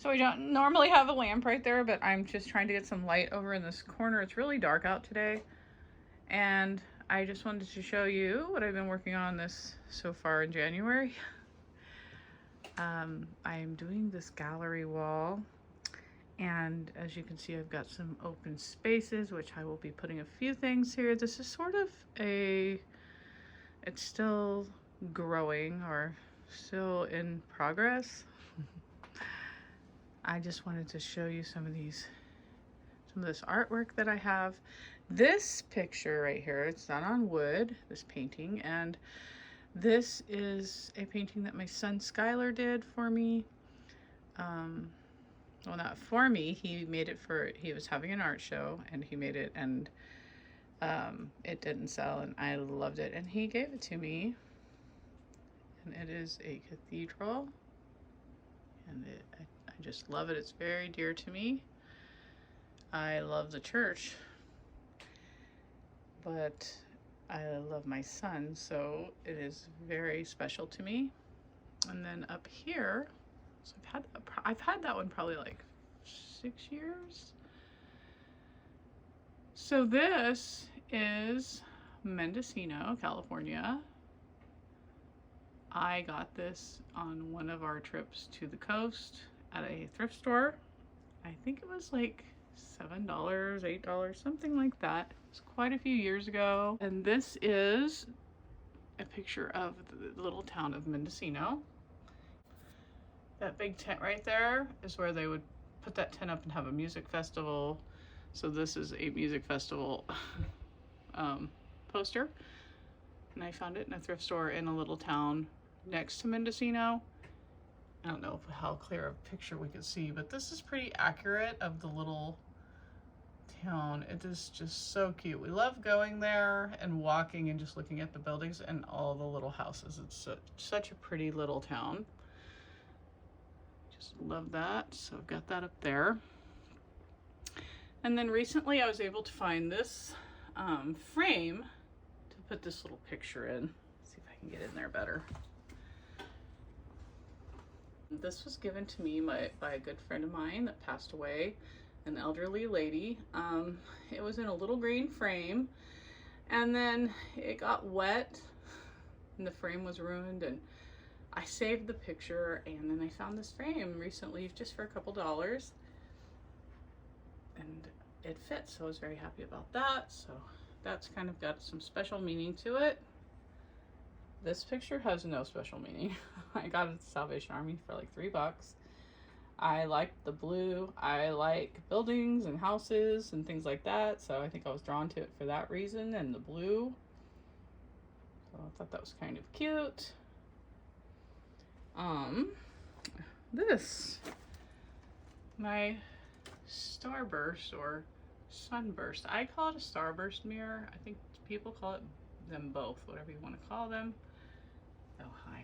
So we don't normally have a lamp right there, but I'm just trying to get some light over in this corner. It's really dark out today. And I just wanted to show you what I've been working on this so far in January. I'm doing this gallery wall, and as you can see, I've got some open spaces, which I will be putting a few things here. This is sort of it's still growing or still in progress. I just wanted to show you some of this artwork that I have. This picture right here, it's done on wood, this painting, and this is a painting that my son Skylar did for me. Well, not for me, he made it he was having an art show and he made it, and it didn't sell, and I loved it, and he gave it to me. And it is a cathedral, and I just love it. It's very dear to me. I love the church, but I love my son, so it is very special to me. And then up here, so I've had that one probably like 6 years. So this is Mendocino, California. I got this on one of our trips to the coast at a thrift store. I think it was like $7, $8, something like that. It was quite a few years ago. And this is a picture of the little town of Mendocino. That big tent right there is where they would put that tent up and have a music festival. So this is a music festival poster. And I found it in a thrift store in a little town next to Mendocino. I don't know how clear a picture we could see, but this is pretty accurate of the little town. It is just so cute. We love going there and walking and just looking at the buildings and all the little houses. It's such a pretty little town. Just love that. So I've got that up there. And then recently I was able to find this frame to put this little picture in. Let's see if I can get in there better. This was given to me by a good friend of mine that passed away, an elderly lady. It was in a little green frame, and then it got wet and the frame was ruined, and I saved the picture, and then I found this frame recently just for a couple dollars, and it fits, so I was very happy about that. So that's kind of got some special meaning to it. This picture has no special meaning. I got it at the Salvation Army for like $3. I like the blue. I like buildings and houses and things like that, so I think I was drawn to it for that reason, and the blue. So I thought that was kind of cute. This, my starburst or sunburst. I call it a starburst mirror. I think people call them both, whatever you want to call them. Oh, hi.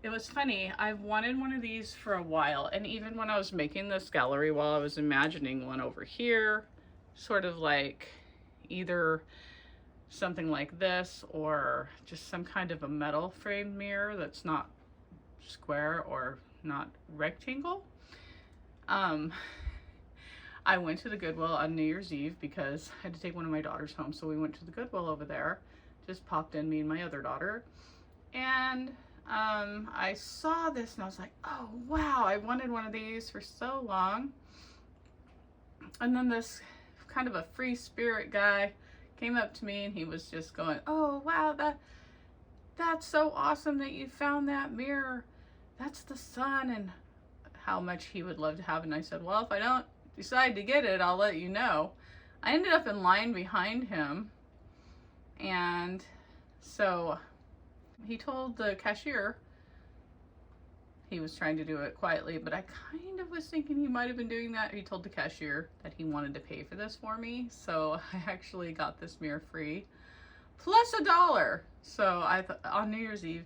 It was funny, I've wanted one of these for a while, and even when I was making this gallery wall, I was imagining one over here, sort of like either something like this or just some kind of a metal frame mirror that's not square or not rectangle. I went to the Goodwill on New Year's Eve because I had to take one of my daughters home, so we went to the Goodwill over there, just popped in, me and my other daughter, and I saw this and I was like, oh wow, I wanted one of these for so long. And then this kind of a free spirit guy came up to me and he was just going, oh wow, that's so awesome that you found that mirror. That's the sun, and how much he would love to have it. And I said, well, if I don't decide to get it, I'll let you know. I ended up in line behind him, and so he told the cashier, he was trying to do it quietly, but I kind of was thinking he might have been doing that. He told the cashier that he wanted to pay for this for me, so I actually got this mirror free, plus $1. So I thought, on New Year's Eve,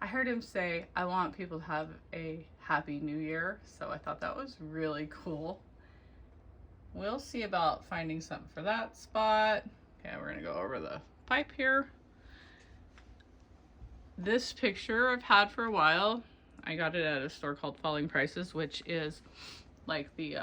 I heard him say, I want people to have a happy new year, so I thought that was really cool. We'll see about finding something for that spot. Okay, we're gonna go over the pipe here. This picture I've had for a while. I got it at a store called Falling Prices, which is like the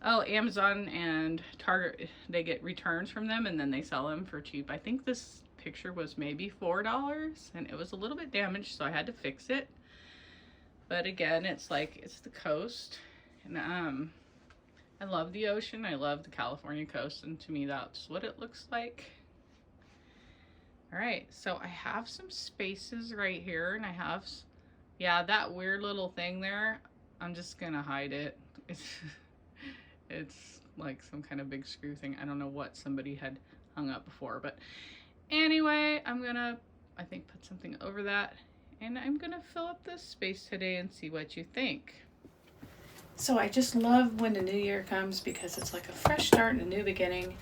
Amazon and Target, they get returns from them and then they sell them for cheap. I think this picture was maybe $4 and it was a little bit damaged, so I had to fix it. But again, it's like, it's the coast, and I love the ocean. I love the California coast, and to me that's what it looks like. All right, so I have some spaces right here, and I have, yeah, that weird little thing there, I'm just gonna hide it. It's like some kind of big screw thing. I don't know what somebody had hung up before, but anyway, I'm gonna, I think, put something over that, and I'm gonna fill up this space today and see what you think. So I just love when the new year comes because it's like a fresh start and a new beginning,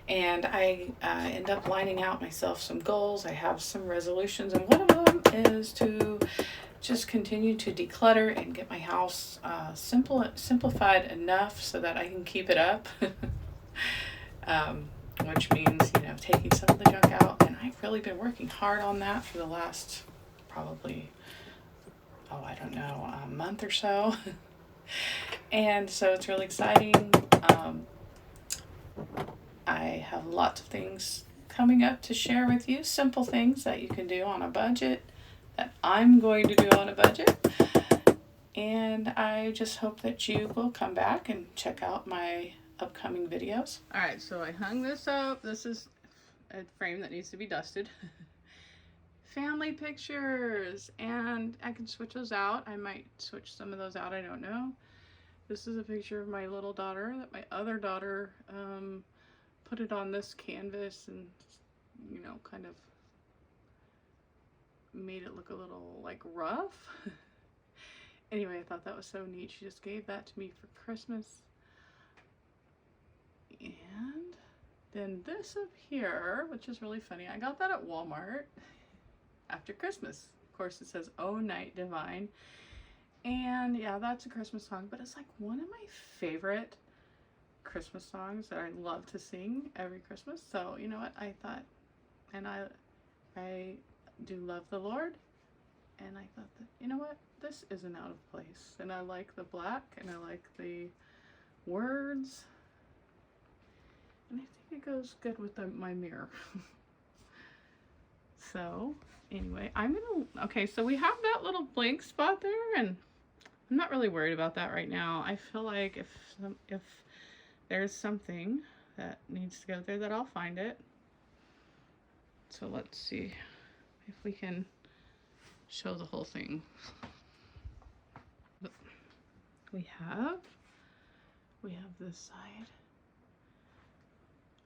and I end up lining out myself some goals. I have some resolutions, and one of them is to just continue to declutter and get my house simplified enough so that I can keep it up. Which means, you know, taking some of the junk out, and I've really been working hard on that for the last probably, I don't know, a month or so. And so it's really exciting. I have lots of things coming up to share with you, simple things that you can do on a budget, that I'm going to do on a budget. And I just hope that you will come back and check out my upcoming videos. All right, so I hung this up. This is a frame that needs to be dusted. Family pictures, and I can switch those out. I might switch some of those out, I don't know. This is a picture of my little daughter that my other daughter put it on this canvas and, you know, kind of made it look a little like rough. Anyway, I thought that was so neat. She just gave that to me for Christmas. And then this up here, which is really funny, I got that at Walmart after Christmas. Of course, it says "Oh Night Divine." And yeah, that's a Christmas song, but it's like one of my favorite Christmas songs that I love to sing every Christmas. So, you know what, I thought, and I do love the Lord, and I thought that, you know what, this isn't out of place. And I like the black, and I like the words, and I think it goes good with my mirror. So anyway, okay, so we have that little blank spot there, and I'm not really worried about that right now. I feel like if there's something that needs to go there, that I'll find it. So let's see if we can show the whole thing. We have this side.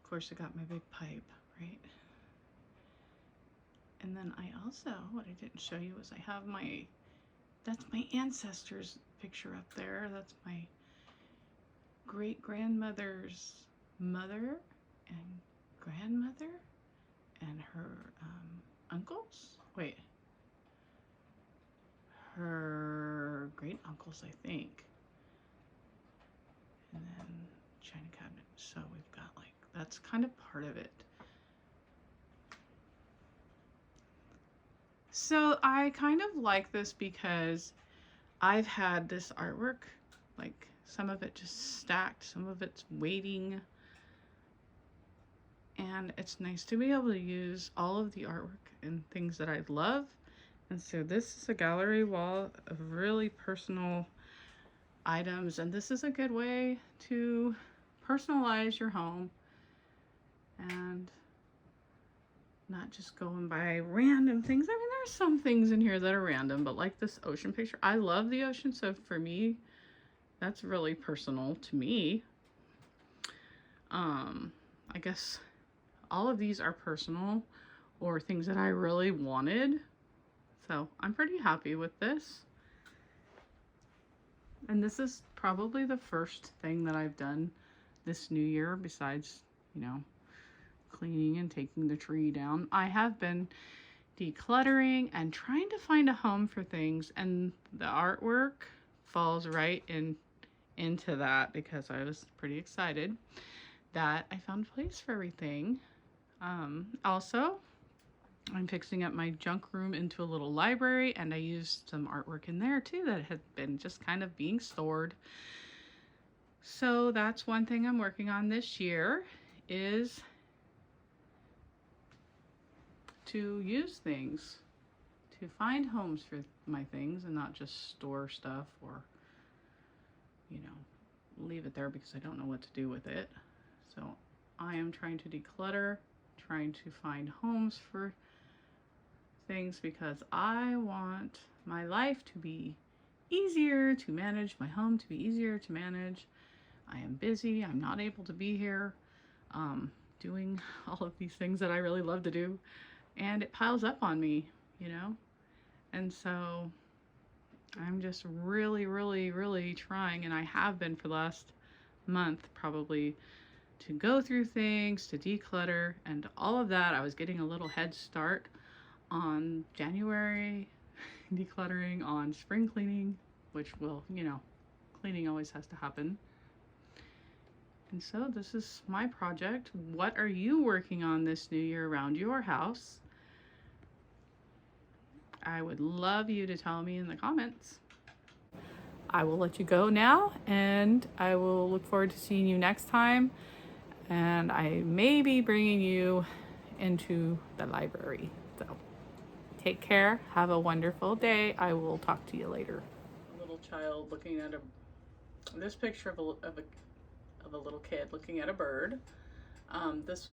Of course, I got my big pipe, right? And then I also, what I didn't show you was I have that's my ancestors picture up there. That's my great-grandmother's mother and grandmother and her uncles. Wait. Her great-uncles, I think. And then china cabinet. So we've got like, that's kind of part of it. So I kind of like this because I've had this artwork, like some of it just stacked, some of it's waiting. And it's nice to be able to use all of the artwork and things that I love. And so this is a gallery wall of really personal items, and this is a good way to personalize your home and not just going by random things. I mean, there's some things in here that are random, but like this ocean picture, I love the ocean, so for me, that's really personal to me. I guess all of these are personal or things that I really wanted. So I'm pretty happy with this. And this is probably the first thing that I've done this new year besides, you know, cleaning and taking the tree down. I have been decluttering and trying to find a home for things, and the artwork falls right into that because I was pretty excited that I found a place for everything. Also, I'm fixing up my junk room into a little library, and I used some artwork in there too that had been just kind of being stored. So that's one thing I'm working on this year, is to use things, to find homes for my things and not just store stuff or, you know, leave it there because I don't know what to do with it. So I am trying to declutter, trying to find homes for things because I want my life to be easier to manage, my home to be easier to manage. I am busy, I'm not able to be here doing all of these things that I really love to do, and it piles up on me, you know? And so I'm just really trying, and I have been for the last month probably, to go through things, to declutter, and all of that. I was getting a little head start on January decluttering, on spring cleaning, which will, you know, cleaning always has to happen. And so this is my project. What are you working on this new year around your house? I would love you to tell me in the comments. I will let you go now, and I will look forward to seeing you next time. And I may be bringing you into the library. So take care. Have a wonderful day. I will talk to you later. A little child looking at this picture of a little kid looking at a bird. This